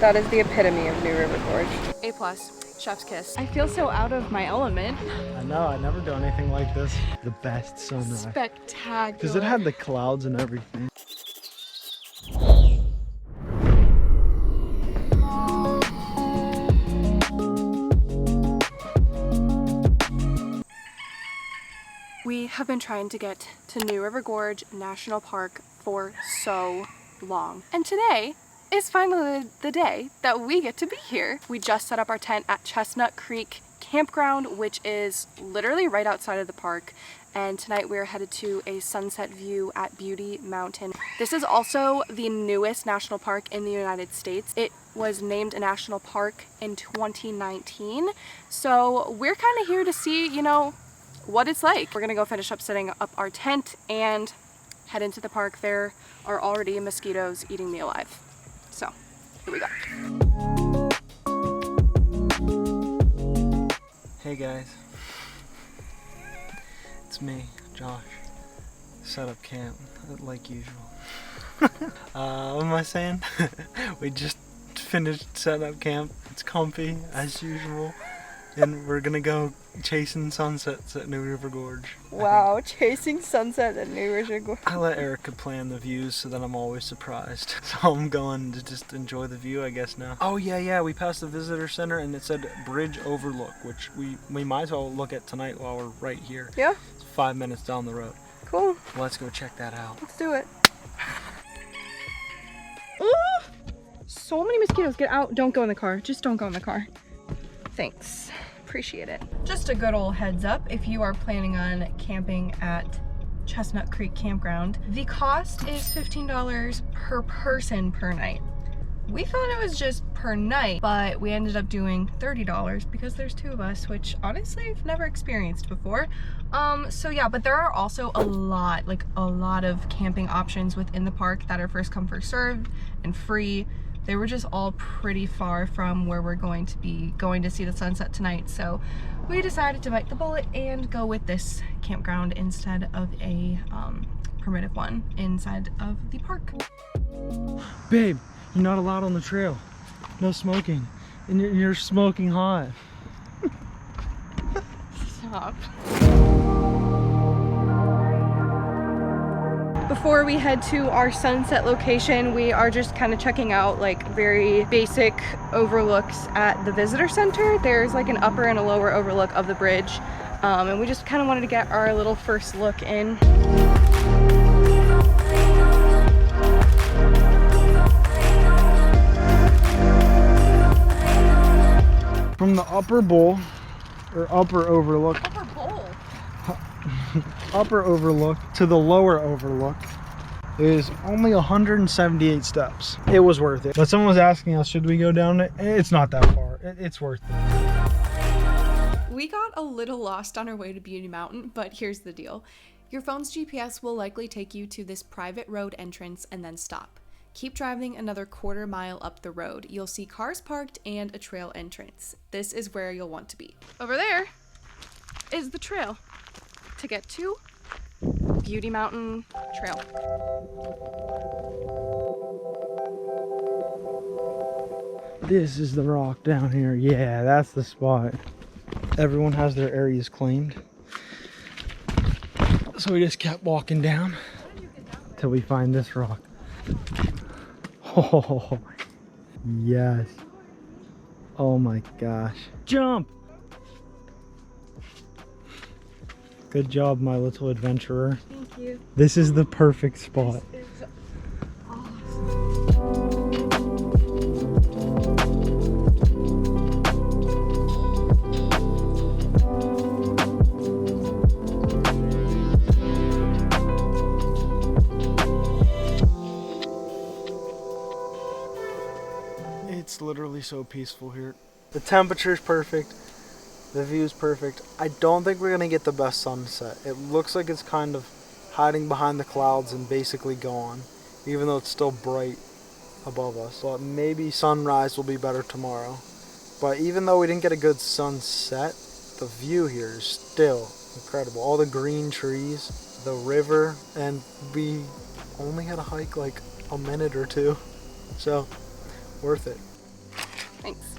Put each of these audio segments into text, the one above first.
That is the epitome of New River Gorge. A+, chef's kiss. I feel so out of my element. I know, I never do anything like this. The best sunrise. Spectacular. Because it had the clouds and everything. We have been trying to get to New River Gorge National Park for so long. And today is finally the day that we get to be here. We just set up our tent at Chestnut Creek Campground, which is literally right outside of the park. And tonight we're headed to a sunset view at Beauty Mountain. This is also the newest national park in the United States. It was named a national park in 2019. So we're kind of here to see, you know, what it's like. We're gonna go finish up setting up our tent and head into the park. There are already mosquitoes eating me alive. So here we go. Hey guys, it's me, Josh. Set up camp like usual. What am I saying? We just finished setting up camp. It's comfy as usual, and we're gonna go chasing sunsets at New River Gorge. Wow, chasing sunset at New River Gorge. I let Erica plan the views so that I'm always surprised. So I'm going to just enjoy the view, I guess, now. Oh yeah, we passed the visitor center and it said bridge overlook, which we might as well look at tonight while we're right here. Yeah. It's 5 minutes down the road. Cool. Let's go check that out. Let's do it. Ooh, so many mosquitoes. Get out. Don't go in the car. Just don't go in the car. Thanks. Appreciate it. Just a good old heads up, if you are planning on camping at Chestnut Creek Campground, the cost is $15 per person per night. We thought it was just per night, but we ended up doing $30 because there's 2 of us, which honestly I've never experienced before. So yeah, but there are also a lot of camping options within the park that are first come first served and free. They were just all pretty far from where we're going to be going to see the sunset tonight. So we decided to bite the bullet and go with this campground instead of a primitive one inside of the park. Babe, you're not allowed on the trail. No smoking. And you're smoking hot. Stop. Before we head to our sunset location, we are just kind of checking out like very basic overlooks at the visitor center. There's like an upper and a lower overlook of the bridge. And we just kind of wanted to get our little first look in. From the upper bowl, or upper overlook. Upper bowl? Upper overlook to the lower overlook is only 178 steps. It was worth it. But someone was asking us, should we go down it? It's not that far. It's worth it. We got a little lost on our way to Beauty Mountain, but here's the deal. Your phone's GPS will likely take you to this private road entrance and then stop. Keep driving another quarter mile up the road. You'll see cars parked and a trail entrance. This is where you'll want to be. Over there is the trail to get to Beauty Mountain Trail. This is the rock down here. Yeah, that's the spot. Everyone has their areas claimed. So we just kept walking down till we find this rock. Oh, yes. Oh my gosh. Jump! Good job, my little adventurer. Thank you. This is the perfect spot. This is It's literally so peaceful here. The temperature's perfect. The view's perfect. I don't think we're gonna get the best sunset. It looks like it's kind of hiding behind the clouds and basically gone, even though it's still bright above us. But maybe sunrise will be better tomorrow. But even though we didn't get a good sunset, the view here is still incredible. All the green trees, the river, and we only had to hike like a minute or two. So, worth it. Thanks.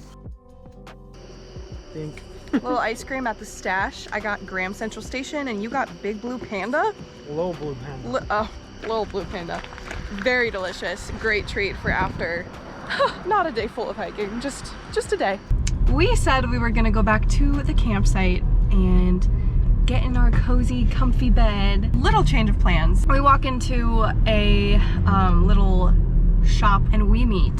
Think. Little ice cream at the stash. I got Graham Central Station and you got Big Blue Panda. Little Blue Panda. Little Blue Panda. Very delicious. Great treat for after not a day full of hiking, just a day. We said we were gonna go back to the campsite and get in our cozy, comfy bed. Little change of plans. We walk into a little shop and we meet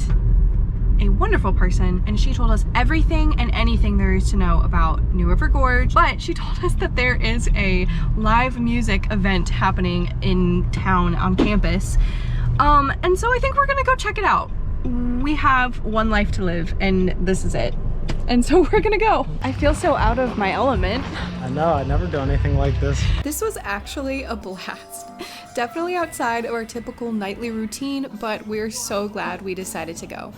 a wonderful person, and she told us everything and anything there is to know about New River Gorge, but she told us that there is a live music event happening in town on campus. And so I think we're gonna go check it out. We have one life to live and this is it. And so we're gonna go. I feel so out of my element. I know, I never do anything like this. This was actually a blast. Definitely outside of our typical nightly routine, but we're so glad we decided to go.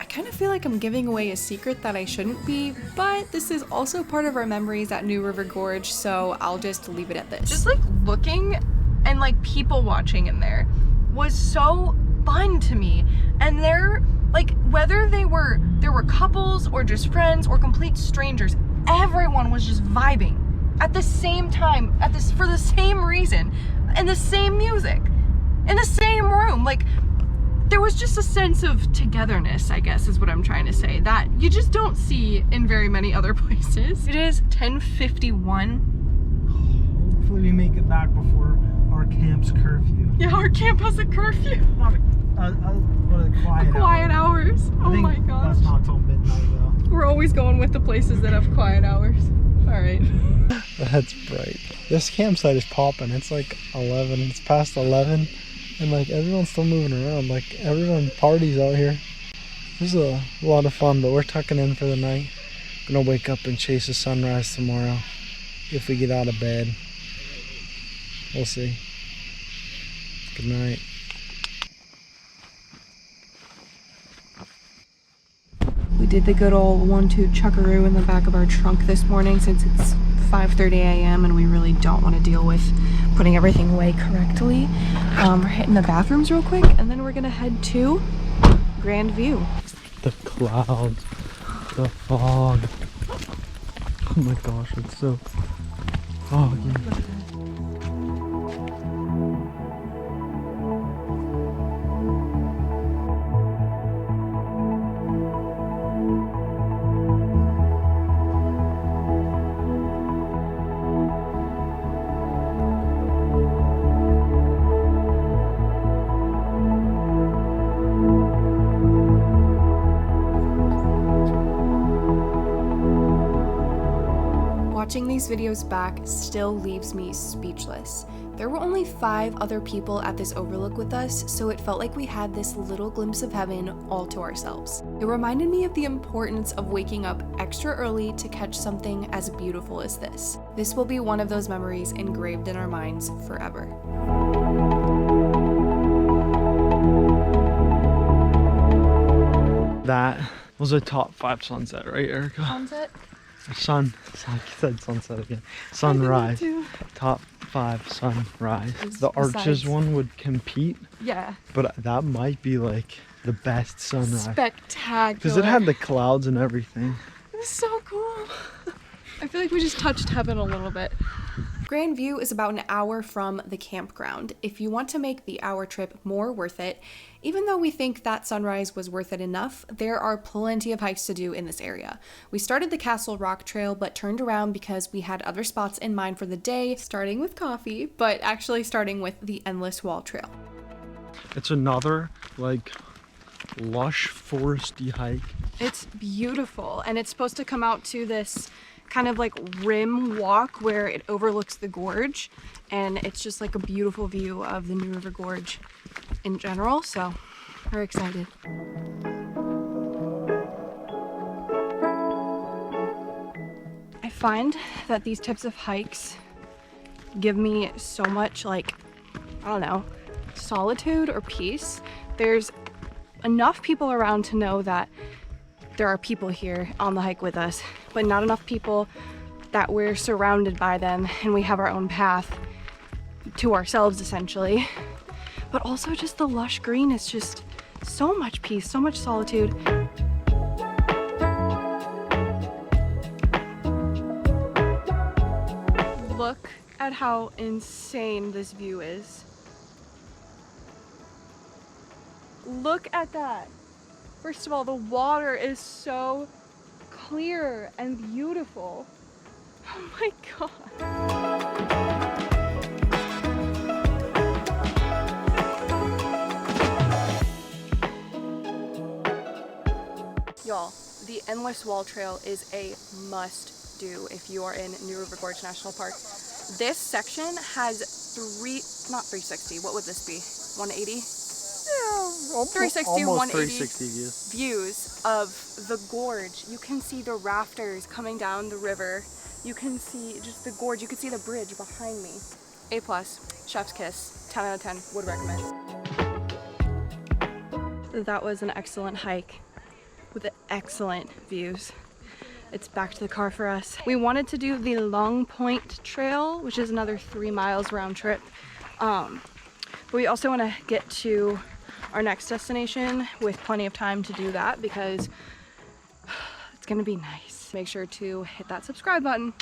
I kind of feel like I'm giving away a secret that I shouldn't be, but this is also part of our memories at New River Gorge, so I'll just leave it at this. Just like looking and like people watching in there was so fun to me. And they're like, whether there were couples or just friends or complete strangers, everyone was just vibing at the same time, for the same reason, and the same music, in the same room. Like, there was just a sense of togetherness, I guess is what I'm trying to say, that you just don't see in very many other places. It is 10:51. Hopefully we make it back before our camp's curfew. Yeah, our camp has a curfew. Not quiet hours. Oh my gosh. That's not till midnight though. We're always going with the places that have quiet hours. All right. That's bright. This campsite is popping. It's like 11. It's past 11. And like everyone's still moving around. Like everyone parties out here. This is a lot of fun, but we're tucking in for the night. Gonna wake up and chase the sunrise tomorrow. If we get out of bed. We'll see. Good night. We did the good old 1-2 chuckaroo in the back of our trunk this morning since it's 5:30 a.m. and we really don't want to deal with putting everything away correctly. We're hitting the bathrooms real quick and then we're gonna head to Grandview. The clouds, the fog. Oh my gosh, it's so foggy. Watching these videos back still leaves me speechless. There were only 5 other people at this overlook with us, so it felt like we had this little glimpse of heaven all to ourselves. It reminded me of the importance of waking up extra early to catch something as beautiful as this. This will be one of those memories engraved in our minds forever. That was a top 5 sunset, right, Erica? Sunset? I said sunset again. Sunrise. Top 5 sunrise. The Arches one would compete. Yeah. But that might be like the best sunrise. Spectacular. Because it had the clouds and everything. It was so cool. I feel like we just touched heaven a little bit. Grandview is about an hour from the campground. If you want to make the hour trip more worth it, even though we think that sunrise was worth it enough, there are plenty of hikes to do in this area. We started the Castle Rock Trail, but turned around because we had other spots in mind for the day, starting with coffee, but actually starting with the Endless Wall Trail. It's another like lush foresty hike. It's beautiful, and it's supposed to come out to this kind of like rim walk where it overlooks the gorge, and it's just like a beautiful view of the New River Gorge in general, so we're excited. I find that these types of hikes give me so much, like, I don't know, solitude or peace. There's enough people around to know that there are people here on the hike with us, but not enough people that we're surrounded by them and we have our own path to ourselves essentially. But also just the lush green is just so much peace, so much solitude. at how insane this view is. Look at that. First of all, the water is so clear and beautiful. Oh my God. Y'all, the Endless Wall Trail is a must do if you are in New River Gorge National Park. This section has not 360, what would this be? 180? 360, almost 180 360 views of the gorge. You can see the rafters coming down the river. You can see just the gorge. You can see the bridge behind me. A+, chef's kiss, 10 out of 10, would recommend. That was an excellent hike with excellent views. It's back to the car for us. We wanted to do the Long Point Trail, which is another 3 miles round trip. But we also want to get to our next destination with plenty of time to do that because it's gonna be nice. Make sure to hit that subscribe button.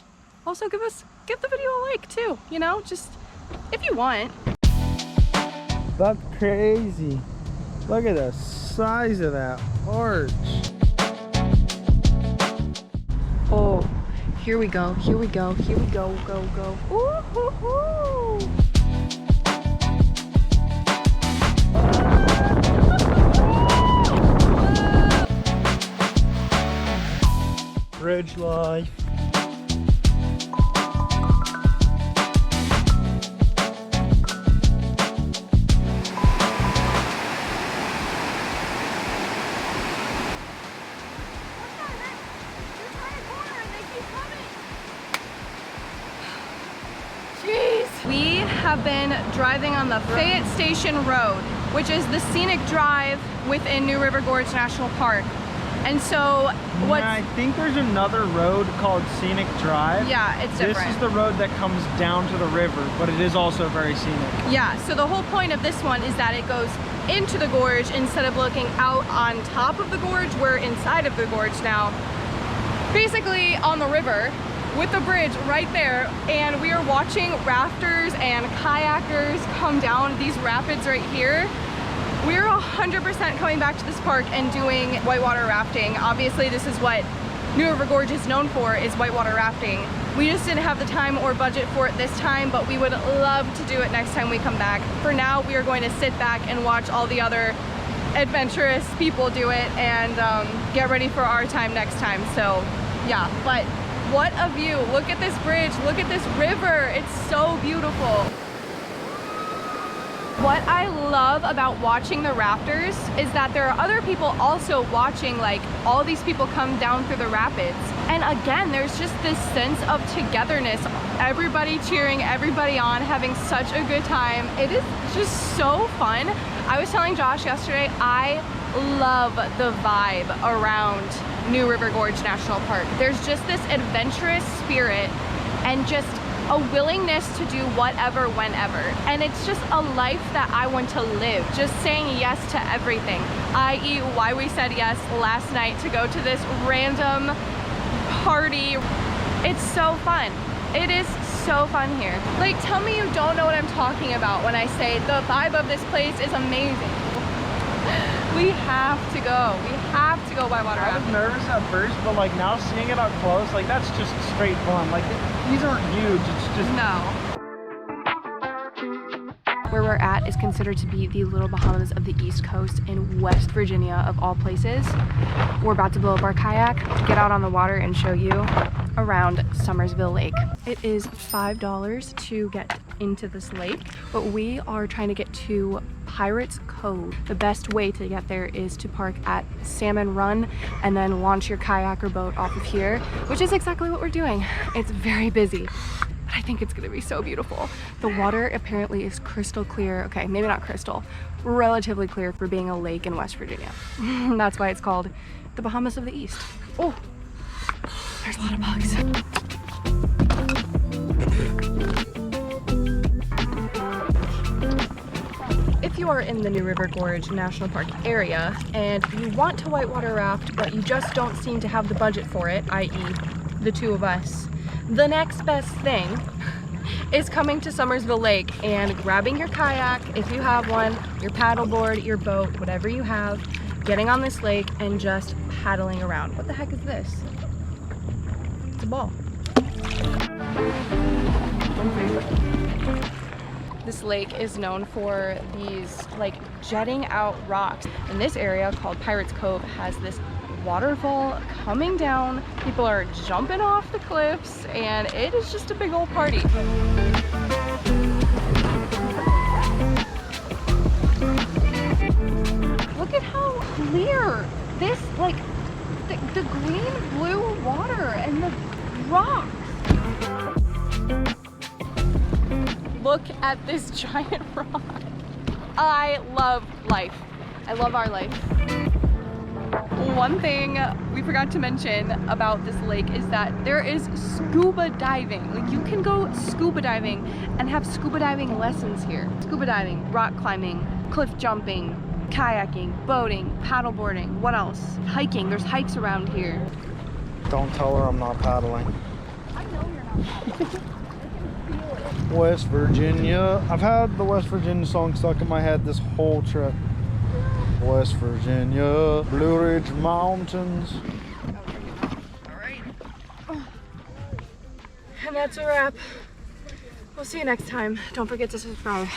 Also give the video a like too, you know, just if you want. That's crazy. Look at the size of that arch. Oh, here we go, here we go, here we go, go. Ooh, hoo, hoo. Bridge life. We have been driving on the Fayette Station Road, which is the scenic drive within New River Gorge National Park. And so I think there's another road called Scenic Drive. Yeah, it's different. This is the road that comes down to the river, but it is also very scenic. Yeah, so the whole point of this one is that it goes into the gorge instead of looking out on top of the gorge. We're inside of the gorge now, basically on the river with the bridge right there, and we are watching rafters and kayakers come down these rapids right here. We're 100% coming back to this park and doing whitewater rafting. Obviously, this is what New River Gorge is known for, is whitewater rafting. We just didn't have the time or budget for it this time, but we would love to do it next time we come back. For now, we are going to sit back and watch all the other adventurous people do it and get ready for our time next time. So yeah, but what a view. Look at this bridge, look at this river. It's so beautiful. What I love about watching the rafters is that there are other people also watching, like all these people come down through the rapids. And again, there's just this sense of togetherness, everybody cheering everybody on, having such a good time. It is just so fun. I was telling Josh yesterday, I love the vibe around New River Gorge National Park. There's just this adventurous spirit and just a willingness to do whatever, whenever. And it's just a life that I want to live, just saying yes to everything, i.e. why we said yes last night to go to this random party. It's so fun. It is so fun here. Like, tell me you don't know what I'm talking about when I say the vibe of this place is amazing. We have to go. We have to go whitewater rafting. I was nervous at first, but like now seeing it up close, like that's just straight fun. Like these aren't huge, it's just... No. Where we're at is considered to be the Little Bahamas of the East Coast in West Virginia, of all places. We're about to blow up our kayak, get out on the water and show you around Summersville Lake. It is $5 to get into this lake, but we are trying to get to Pirates Cove. The best way to get there is to park at Salmon Run and then launch your kayak or boat off of here, which is exactly what we're doing. It's very busy, but I think it's gonna be so beautiful. The water apparently is crystal clear. Okay, maybe not crystal, relatively clear for being a lake in West Virginia. That's why it's called the Bahamas of the East. Oh, there's a lot of bugs. If you are in the New River Gorge National Park area and you want to whitewater raft, but you just don't seem to have the budget for it, i.e. the two of us, the next best thing is coming to Summersville Lake and grabbing your kayak, if you have one, your paddleboard, your boat, whatever you have, getting on this lake and just paddling around. What the heck is this? It's a ball. This lake is known for these like jetting out rocks. And this area called Pirates Cove has this waterfall coming down. People are jumping off the cliffs and it is just a big old party. Look at how clear this, like the green blue water and the rocks. Look at this giant rock. I love life. I love our life. One thing we forgot to mention about this lake is that there is scuba diving. Like you can go scuba diving and have scuba diving lessons here. Scuba diving, rock climbing, cliff jumping, kayaking, boating, paddleboarding, what else? Hiking, there's hikes around here. Don't tell her I'm not paddling. I know you're not paddling. West Virginia. I've had the West Virginia song stuck in my head this whole trip. West Virginia, Blue Ridge Mountains. All right. And that's a wrap. We'll see you next time. Don't forget to subscribe.